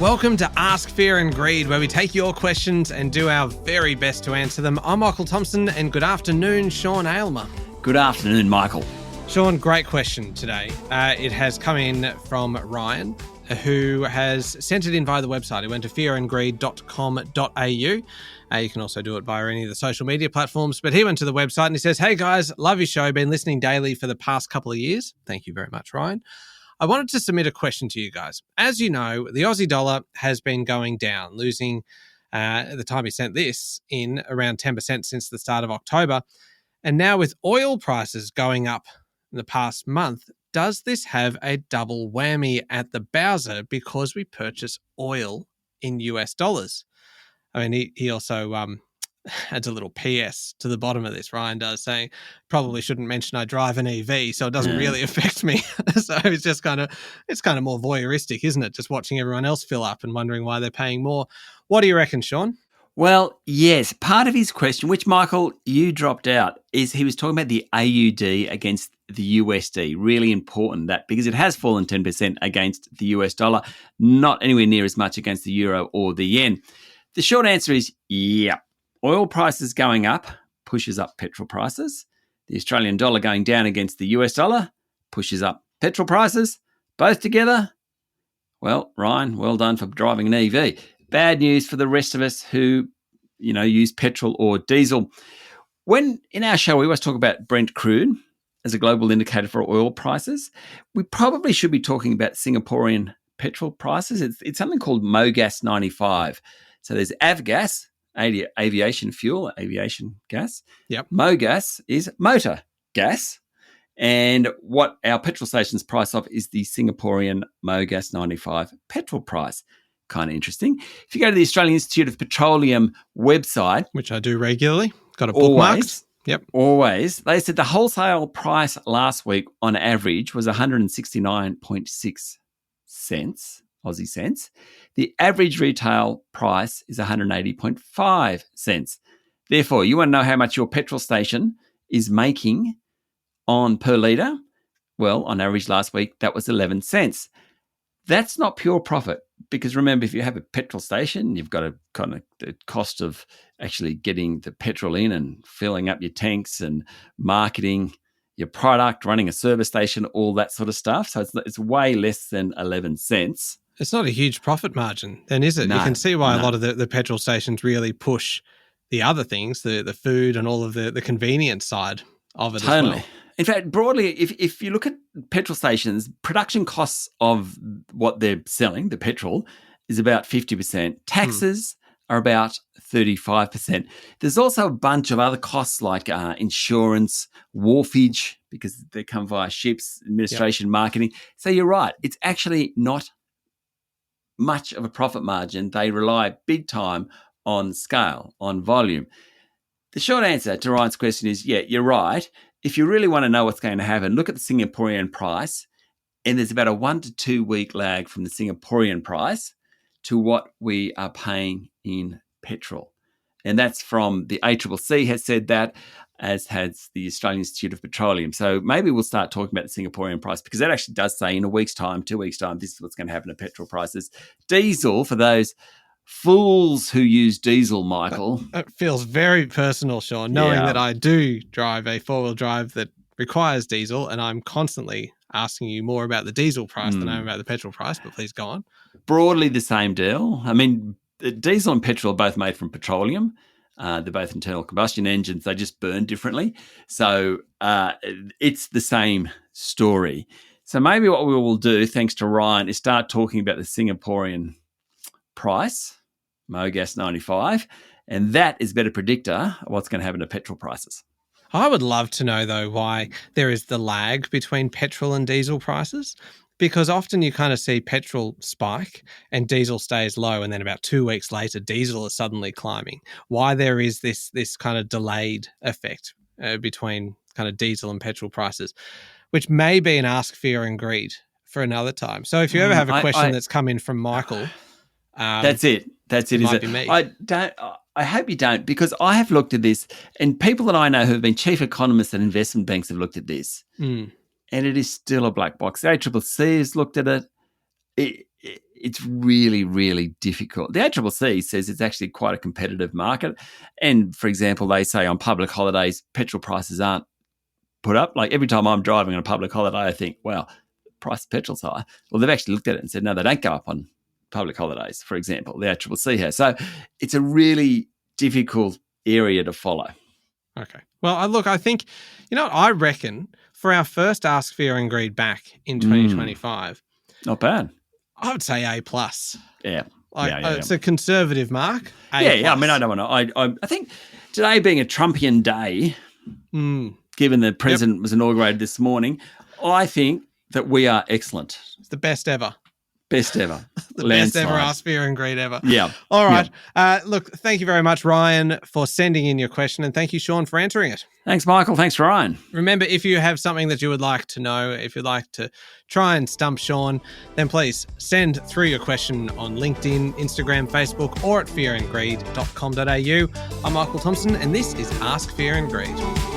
Welcome to Ask Fear and Greed, where we take your questions and do our very best to answer them. I'm Michael Thompson, and good afternoon, Sean Aylmer. Good afternoon, Michael. Sean, great question today. It has come in from Ryan, who has sent it in via the website. He went to fearandgreed.com.au. You can also do it via any of the social media platforms, but he went to the website and he says, "Hey guys, love your show. Been listening daily for the past couple of years." Thank you very much, Ryan. I wanted to submit a question to you guys. As you know, the Aussie dollar has been going down, losing, at the time he sent this, in around 10% since the start of October. And now with oil prices going up in the past month, does this have a double whammy at the Bowser because we purchase oil in US dollars? I mean, he also adds a little PS to the bottom of this, Ryan does, saying, probably shouldn't mention I drive an EV, so it doesn't really affect me. So it's just kind of more voyeuristic, isn't it? Just watching everyone else fill up and wondering why they're paying more. What do you reckon, Sean? Well, yes, part of his question, which, Michael, you dropped out, is he was talking about the AUD against the USD. Really important that, because it has fallen 10% against the US dollar, not anywhere near as much against the euro or the yen. The short answer is, yeah. Oil prices going up pushes up petrol prices. The Australian dollar going down against the US dollar pushes up petrol prices. Both together, well, Ryan, well done for driving an EV. Bad news for the rest of us who, use petrol or diesel. When in our show we always talk about Brent crude as a global indicator for oil prices, we probably should be talking about Singaporean petrol prices. It's something called MOGAS 95. So there's avgas, aviation fuel, aviation gas. Yep. MOGAS is motor gas. And what our petrol stations price off is the Singaporean MOGAS 95 petrol price. Kind of interesting. If you go to the Australian Institute of Petroleum website, which I do regularly, got a bookmark. Yep. Always. They said the wholesale price last week on average was 169.6 cents, Aussie cents. The average retail price is 180.5 cents. Therefore, you want to know how much your petrol station is making on per litre? Well, on average last week, that was 11 cents. That's not pure profit, because remember, if you have a petrol station, you've got a kind of the cost of actually getting the petrol in and filling up your tanks and marketing your product, running a service station, all that sort of stuff. So it's way less than 11 cents. It's not a huge profit margin then, is it? No, you can see why a lot of the petrol stations really push the other things, the food and all of the convenience side of it Totally. as well. In fact, broadly, if you look at petrol stations, production costs of what they're selling, the petrol, is about 50%. Taxes are about 35%. There's also a bunch of other costs like insurance, wharfage, because they come via ships, administration, marketing. So you're right. It's actually not much of a profit margin. They rely big time on scale, on volume. The short answer to Ryan's question is, yeah, you're right. If you really want to know what's going to happen, look at the Singaporean price, and there's about a 1 to 2 week lag from the Singaporean price to what we are paying in petrol. And that's from the ACCC has said that, as has the Australian Institute of Petroleum. So maybe we'll start talking about the Singaporean price, because that actually does say in a week's time, 2 weeks' time, this is what's going to happen to petrol prices. Diesel, for those fools who use diesel, Michael. It feels very personal, Sean, knowing that I do drive a four-wheel drive that requires diesel, and I'm constantly asking you more about the diesel price than I am about the petrol price, but please go on. Broadly the same deal. I mean, diesel and petrol are both made from petroleum. They're both internal combustion engines. They just burn differently. So it's the same story. So maybe what we will do, thanks to Ryan, is start talking about the Singaporean price, MOGAS 95, and that is a better predictor of what's going to happen to petrol prices. I would love to know, though, why there is the lag between petrol and diesel prices, because often you kind of see petrol spike and diesel stays low, and then about 2 weeks later, diesel is suddenly climbing. Why there is this kind of delayed effect between kind of diesel and petrol prices, which may be an Ask Fear and Greed for another time. So if you ever have a question that's come in from Michael... That's it. It might be me. I hope you don't, because I have looked at this, and people that I know who have been chief economists at investment banks have looked at this, and it is still a black box. The ACCC has looked at it. it's really, really difficult. The ACCC says it's actually quite a competitive market. And for example, they say on public holidays, petrol prices aren't put up. Like every time I'm driving on a public holiday, I think, wow, the price of petrol's high. Well, they've actually looked at it and said, no, they don't go up on public holidays, for example, the ACCC has. So it's a really difficult area to follow. Okay. Well, I think, I reckon for our first Ask Fear and Greed back in 2025, not bad. I would say A+. Yeah. It's a conservative mark. Yeah. I mean, I don't want to. I think today being a Trumpian day, given the president was inaugurated this morning, I think that we are excellent. It's the best ever. Best ever. The best ever Ask Fear and Greed ever. Yeah. All right. Yeah. Look, thank you very much, Ryan, for sending in your question. And thank you, Sean, for answering it. Thanks, Michael. Thanks, Ryan. Remember, if you have something that you would like to know, if you'd like to try and stump Sean, then please send through your question on LinkedIn, Instagram, Facebook, or at fearandgreed.com.au. I'm Michael Thompson, and this is Ask Fear and Greed.